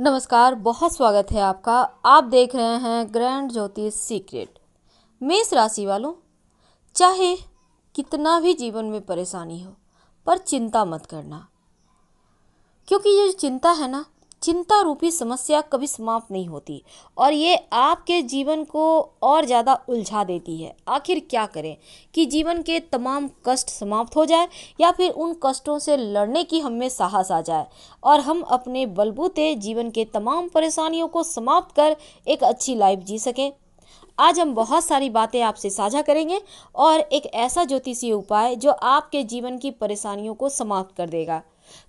नमस्कार, बहुत स्वागत है आपका। आप देख रहे हैं ग्रैंड ज्योतिष सीक्रेट। मेष राशि वालों, चाहे कितना भी जीवन में परेशानी हो, पर चिंता मत करना, क्योंकि ये जो चिंता है ना, चिंता रूपी समस्या कभी समाप्त नहीं होती और ये आपके जीवन को और ज़्यादा उलझा देती है। आखिर क्या करें कि जीवन के तमाम कष्ट समाप्त हो जाए या फिर उन कष्टों से लड़ने की हम में साहस आ जाए और हम अपने बलबूते जीवन के तमाम परेशानियों को समाप्त कर एक अच्छी लाइफ जी सकें। आज हम बहुत सारी बातें आपसे साझा करेंगे और एक ऐसा ज्योतिषीय उपाय जो आपके जीवन की परेशानियों को समाप्त कर देगा।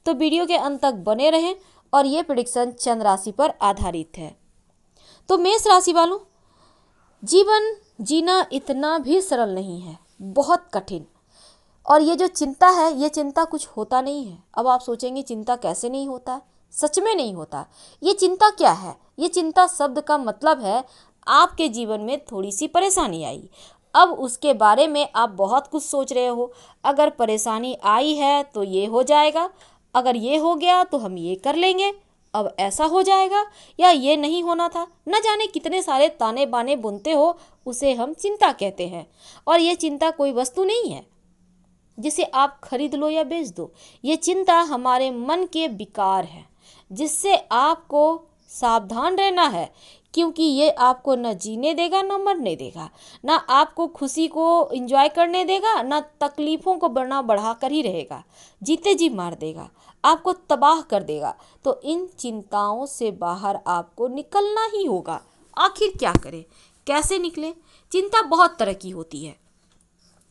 तो वीडियो के अंत तक बने रहें और ये प्रेडिक्शन चंद्र राशि पर आधारित है। तो मेष राशि वालों, जीवन जीना इतना भी सरल नहीं है, बहुत कठिन। और ये जो चिंता है, ये चिंता कुछ होता नहीं है। अब आप सोचेंगे चिंता कैसे नहीं होता, सच में नहीं होता। ये चिंता क्या है? ये चिंता शब्द का मतलब है आपके जीवन में थोड़ी सी परेशानी आई, अब उसके बारे में आप बहुत कुछ सोच रहे हो। अगर परेशानी आई है तो ये हो जाएगा, अगर ये हो गया तो हम ये कर लेंगे, अब ऐसा हो जाएगा या ये नहीं होना था, न जाने कितने सारे ताने बाने बुनते हो, उसे हम चिंता कहते हैं। और ये चिंता कोई वस्तु नहीं है जिसे आप खरीद लो या बेच दो। ये चिंता हमारे मन के विकार है जिससे आपको सावधान रहना है, क्योंकि ये आपको न जीने देगा न मरने देगा, ना आपको खुशी को एंजॉय करने देगा, ना तकलीफ़ों को बढ़ा बढ़ा कर ही रहेगा, जीते जी मार देगा, आपको तबाह कर देगा। तो इन चिंताओं से बाहर आपको निकलना ही होगा। आखिर क्या करें, कैसे निकलें? चिंता बहुत तरह की होती है।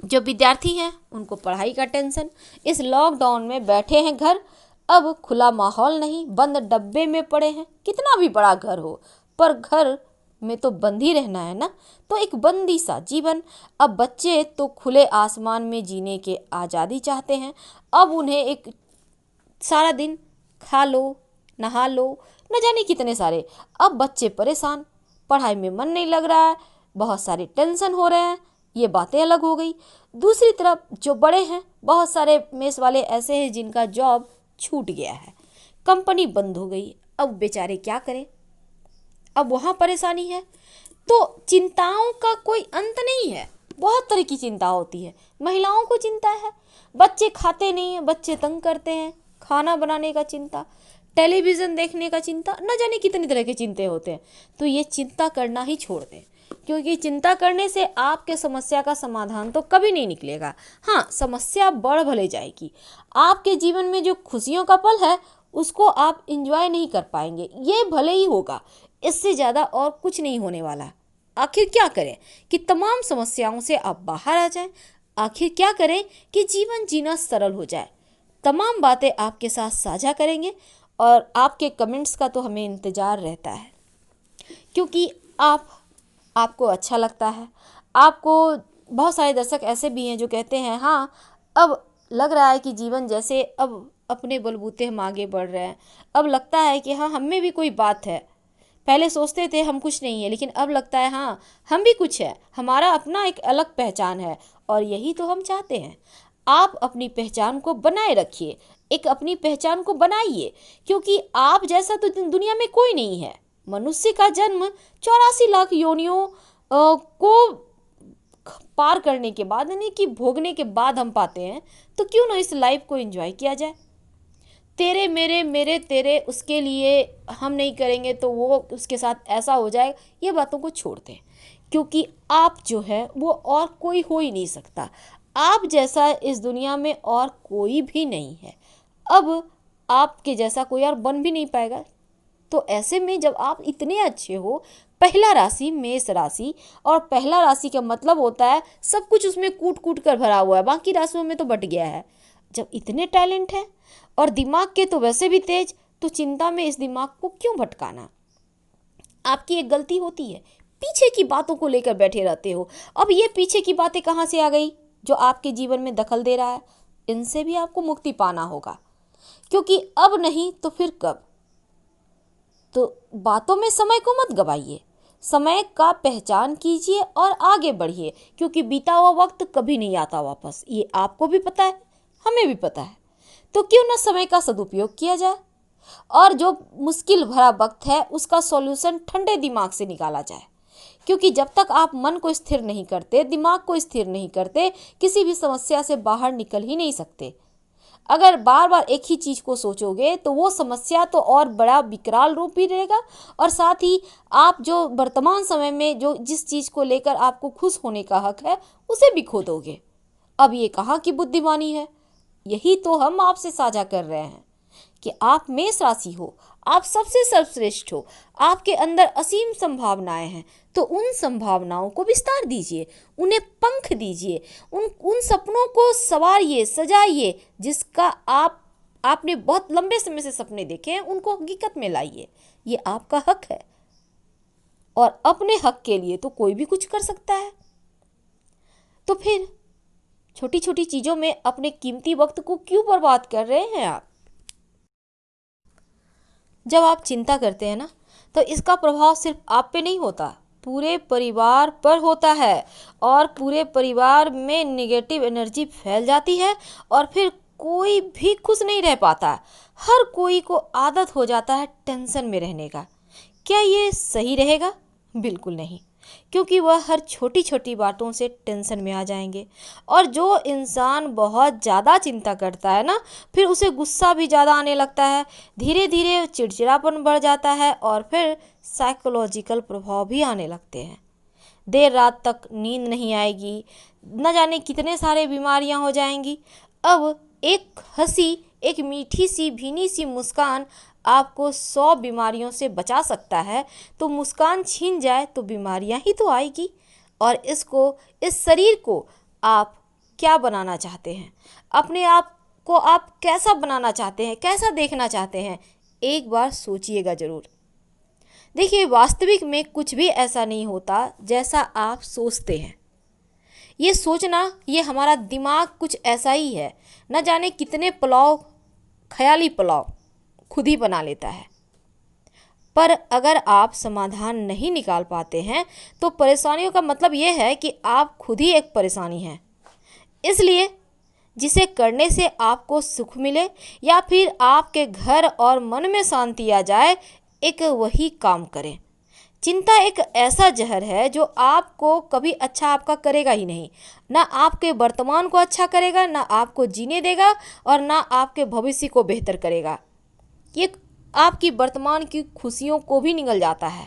जो विद्यार्थी हैं उनको पढ़ाई का टेंशन, इस लॉकडाउन में बैठे हैं घर, अब खुला माहौल नहीं, बंद डब्बे में पड़े हैं। कितना भी बड़ा घर हो पर घर में तो बंद ही रहना है ना, तो एक बंदी सा जीवन। अब बच्चे तो खुले आसमान में जीने के आज़ादी चाहते हैं। अब उन्हें एक सारा दिन खा लो, नहा लो, न जाने कितने सारे। अब बच्चे परेशान, पढ़ाई में मन नहीं लग रहा है, बहुत सारे टेंशन हो रहे हैं, ये बातें अलग हो गई। दूसरी तरफ जो बड़े हैं, बहुत सारे मेस वाले ऐसे हैं जिनका जॉब छूट गया है, कंपनी बंद हो गई, अब बेचारे क्या करें, अब वहाँ परेशानी है। तो चिंताओं का कोई अंत नहीं है, बहुत तरह की चिंता होती है। महिलाओं को चिंता है, बच्चे खाते नहीं हैं, बच्चे तंग करते हैं, खाना बनाने का चिंता, टेलीविज़न देखने का चिंता, न जाने कितनी तरह के चिंते होते हैं। तो ये चिंता करना ही छोड़ दें, क्योंकि चिंता करने से आपके समस्या का समाधान तो कभी नहीं निकलेगा। हाँ, समस्या बढ़ भले जाएगी, आपके जीवन में जो खुशियों का पल है उसको आप इंजॉय नहीं कर पाएंगे, ये भले ही होगा, इससे ज़्यादा और कुछ नहीं होने वाला। आखिर क्या करें कि तमाम समस्याओं से आप बाहर आ जाएं? आखिर क्या करें कि जीवन जीना सरल हो जाए? तमाम बातें आपके साथ साझा करेंगे और आपके कमेंट्स का तो हमें इंतज़ार रहता है, क्योंकि आपको अच्छा लगता है। आपको बहुत सारे दर्शक ऐसे भी हैं जो कहते हैं हाँ, अब लग रहा है कि जीवन जैसे अब अपने बलबूते हम आगे बढ़ रहे हैं, अब लगता है कि हाँ, हम में भी कोई बात है। पहले सोचते थे हम कुछ नहीं है, लेकिन अब लगता है हाँ, हम भी कुछ है, हमारा अपना एक अलग पहचान है और यही तो हम चाहते हैं। आप अपनी पहचान को बनाए रखिए, एक अपनी पहचान को बनाइए, क्योंकि आप जैसा तो दुनिया में कोई नहीं है। मनुष्य का जन्म 84 लाख योनियों को पार करने के बाद, यानी कि भोगने के बाद हम पाते हैं, तो क्यों ना इस लाइफ को एंजॉय किया जाए। तेरे मेरे मेरे तेरे, उसके लिए हम नहीं करेंगे तो वो उसके साथ ऐसा हो जाए, ये बातों को छोड़ दें, क्योंकि आप जो है वो और कोई हो ही नहीं सकता। आप जैसा इस दुनिया में और कोई भी नहीं है, अब आपके जैसा कोई और बन भी नहीं पाएगा। तो ऐसे में जब आप इतने अच्छे हो, पहला राशि मेष राशि, और पहला राशि का मतलब होता है सब कुछ उसमें कूट कूट कर भरा हुआ है, बाकी राशियों में तो बट गया है। जब इतने टैलेंट है और दिमाग के तो वैसे भी तेज, तो चिंता में इस दिमाग को क्यों भटकाना। आपकी एक गलती होती है, पीछे की बातों को लेकर बैठे रहते हो। अब ये पीछे की बातें कहाँ से आ गई जो आपके जीवन में दखल दे रहा है? इनसे भी आपको मुक्ति पाना होगा, क्योंकि अब नहीं तो फिर कब। तो बातों में समय को मत गवाइए, समय का पहचान कीजिए और आगे बढ़िए, क्योंकि बीता हुआ वक्त कभी नहीं आता वापस, ये आपको भी पता है, हमें भी पता है। तो क्यों ना समय का सदुपयोग किया जाए। और जो मुश्किल भरा वक्त है उसका सॉल्यूशन ठंडे दिमाग से निकाला जाए। क्योंकि जब तक आप मन को स्थिर नहीं करते, दिमाग को स्थिर नहीं करते, किसी भी समस्या से बाहर निकल ही नहीं सकते। अगर बार बार एक ही चीज को सोचोगे तो वो समस्या तो और बड़ा विकराल रूप भी रहेगा, और साथ ही आप जो वर्तमान समय में जो जिस चीज को लेकर आपको खुश होने का हक है उसे भी खो दोगे। अब ये कहाँ की बुद्धिमानी है? यही तो हम आपसे साझा कर रहे हैं कि आप मेष राशि हो, आप सबसे सर्वश्रेष्ठ हो, आपके अंदर असीम संभावनाएं हैं। तो उन संभावनाओं को विस्तार दीजिए, उन्हें पंख दीजिए, उन सपनों को संवारिए, सजाइए, जिसका आपने बहुत लंबे समय से सपने देखे हैं, उनको हकीकत में लाइए। ये आपका हक है, और अपने हक के लिए तो कोई भी कुछ कर सकता है। तो फिर छोटी छोटी चीजों में अपने कीमती वक्त को क्यों बर्बाद कर रहे हैं आप? जब आप चिंता करते हैं ना, तो इसका प्रभाव सिर्फ आप पे नहीं होता, पूरे परिवार पर होता है, और पूरे परिवार में नेगेटिव एनर्जी फैल जाती है, और फिर कोई भी खुश नहीं रह पाता। हर कोई को आदत हो जाता है टेंशन में रहने का। क्या ये सही रहेगा? बिल्कुल नहीं, क्योंकि वह हर छोटी छोटी बातों से टेंशन में आ जाएंगे। और जो इंसान बहुत ज़्यादा चिंता करता है ना, फिर उसे गुस्सा भी ज़्यादा आने लगता है, धीरे धीरे चिड़चिड़ापन बढ़ जाता है, और फिर साइकोलॉजिकल प्रभाव भी आने लगते हैं। देर रात तक नींद नहीं आएगी, न जाने कितने सारे बीमारियां हो जाएंगी। अब एक हंसी, एक मीठी सी भीनी सी मुस्कान आपको 100 बीमारियों से बचा सकता है, तो मुस्कान छीन जाए तो बीमारियां ही तो आएगी। और इस शरीर को आप क्या बनाना चाहते हैं? अपने आप को आप कैसा बनाना चाहते हैं, कैसा देखना चाहते हैं? एक बार सोचिएगा जरूर। देखिए, वास्तविक में कुछ भी ऐसा नहीं होता जैसा आप सोचते हैं। ये सोचना, ये हमारा दिमाग कुछ ऐसा ही है, न जाने कितने पुलाव, ख्याली पुलाव खुद ही बना लेता है। पर अगर आप समाधान नहीं निकाल पाते हैं तो परेशानियों का मतलब यह है कि आप खुद ही एक परेशानी हैं। इसलिए जिसे करने से आपको सुख मिले या फिर आपके घर और मन में शांति आ जाए, एक वही काम करें। चिंता एक ऐसा जहर है जो आपको कभी अच्छा आपका करेगा ही नहीं, ना आपके वर्तमान को अच्छा करेगा, ना आपको जीने देगा, और ना आपके भविष्य को बेहतर करेगा। ये आपकी वर्तमान की खुशियों को भी निगल जाता है।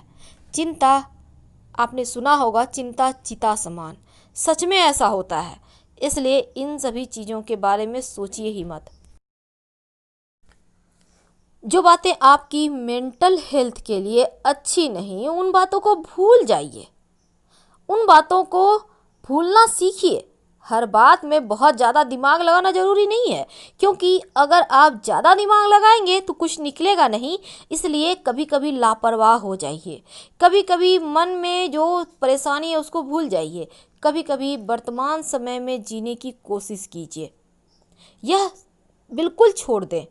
चिंता, आपने सुना होगा, चिंता चिता समान। सच में ऐसा होता है। इसलिए इन सभी चीज़ों के बारे में सोचिए ही मत। जो बातें आपकी मेंटल हेल्थ के लिए अच्छी नहीं, उन बातों को भूल जाइए, उन बातों को भूलना सीखिए। हर बात में बहुत ज़्यादा दिमाग लगाना ज़रूरी नहीं है, क्योंकि अगर आप ज़्यादा दिमाग लगाएंगे तो कुछ निकलेगा नहीं। इसलिए कभी कभी लापरवाह हो जाइए, कभी कभी मन में जो परेशानी है उसको भूल जाइए, कभी कभी वर्तमान समय में जीने की कोशिश कीजिए। यह बिल्कुल छोड़ दें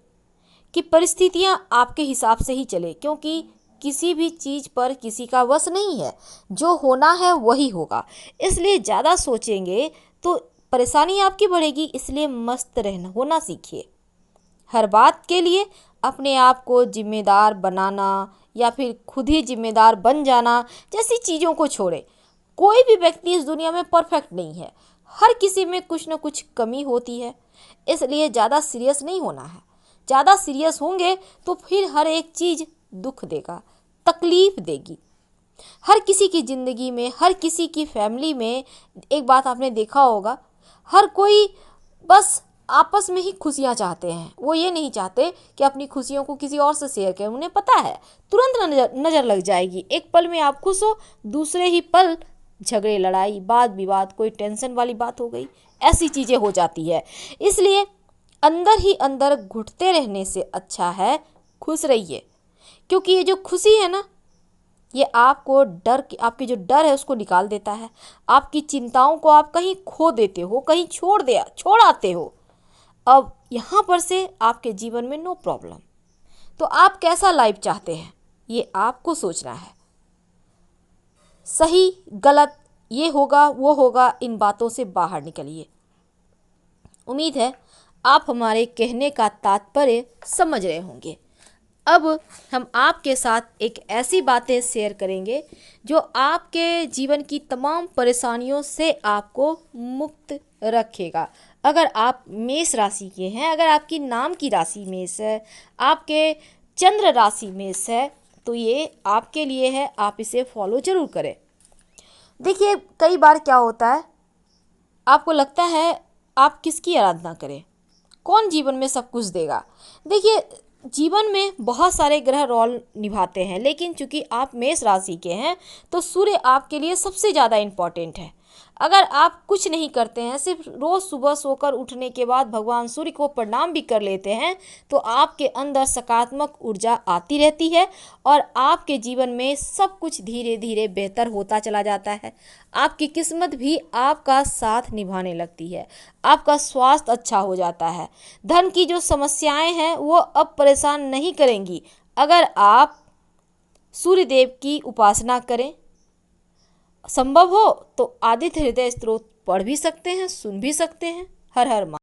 कि परिस्थितियां आपके हिसाब से ही चले, क्योंकि किसी भी चीज़ पर किसी का वश नहीं है। जो होना है वही होगा। इसलिए ज़्यादा सोचेंगे तो परेशानी आपकी बढ़ेगी। इसलिए मस्त रहना होना सीखिए। हर बात के लिए अपने आप को जिम्मेदार बनाना या फिर खुद ही जिम्मेदार बन जाना जैसी चीज़ों को छोड़े। कोई भी व्यक्ति इस दुनिया में परफेक्ट नहीं है, हर किसी में कुछ न कुछ कमी होती है। इसलिए ज़्यादा सीरियस नहीं होना है। ज़्यादा सीरियस होंगे तो फिर हर एक चीज़ दुख देगा, तकलीफ देगी। हर किसी की ज़िंदगी में, हर किसी की फैमिली में एक बात आपने देखा होगा, हर कोई बस आपस में ही खुशियाँ चाहते हैं। वो ये नहीं चाहते कि अपनी खुशियों को किसी और से शेयर करें। उन्हें पता है तुरंत नज़र लग जाएगी। एक पल में आप खुश हो, दूसरे ही पल झगड़े, लड़ाई, वाद विवाद, कोई टेंशन वाली बात हो गई, ऐसी चीज़ें हो जाती है। इसलिए अंदर ही अंदर घुटते रहने से अच्छा है खुश रहिए। क्योंकि ये जो खुशी है ना, ये आपको आपकी जो डर है उसको निकाल देता है। आपकी चिंताओं को आप कहीं खो देते हो, कहीं छोड़ आते हो। अब यहाँ पर से आपके जीवन में नो प्रॉब्लम। तो आप कैसा लाइफ चाहते हैं, ये आपको सोचना है। सही गलत, ये होगा वो होगा, इन बातों से बाहर निकलिए। उम्मीद है आप हमारे कहने का तात्पर्य समझ रहे होंगे। अब हम आपके साथ एक ऐसी बातें शेयर करेंगे जो आपके जीवन की तमाम परेशानियों से आपको मुक्त रखेगा। अगर आप मेष राशि के हैं, अगर आपकी नाम की राशि मेष है, आपके चंद्र राशि मेष है, तो ये आपके लिए है, आप इसे फॉलो जरूर करें। देखिए, कई बार क्या होता है, आपको लगता है आप किसकी आराधना करें, कौन जीवन में सब कुछ देगा। देखिए, जीवन में बहुत सारे ग्रह रोल निभाते हैं, लेकिन चूंकि आप मेष राशि के हैं तो सूर्य आपके लिए सबसे ज़्यादा इम्पॉर्टेंट है। अगर आप कुछ नहीं करते हैं, सिर्फ रोज़ सुबह सोकर उठने के बाद भगवान सूर्य को प्रणाम भी कर लेते हैं, तो आपके अंदर सकारात्मक ऊर्जा आती रहती है और आपके जीवन में सब कुछ धीरे धीरे बेहतर होता चला जाता है। आपकी किस्मत भी आपका साथ निभाने लगती है, आपका स्वास्थ्य अच्छा हो जाता है, धन की जो समस्याएं हैं वो अब परेशान नहीं करेंगी अगर आप सूर्य देव की उपासना करें। संभव हो तो आदित्य हृदय स्तोत्र पढ़ भी सकते हैं, सुन भी सकते हैं। हर हर महादेव।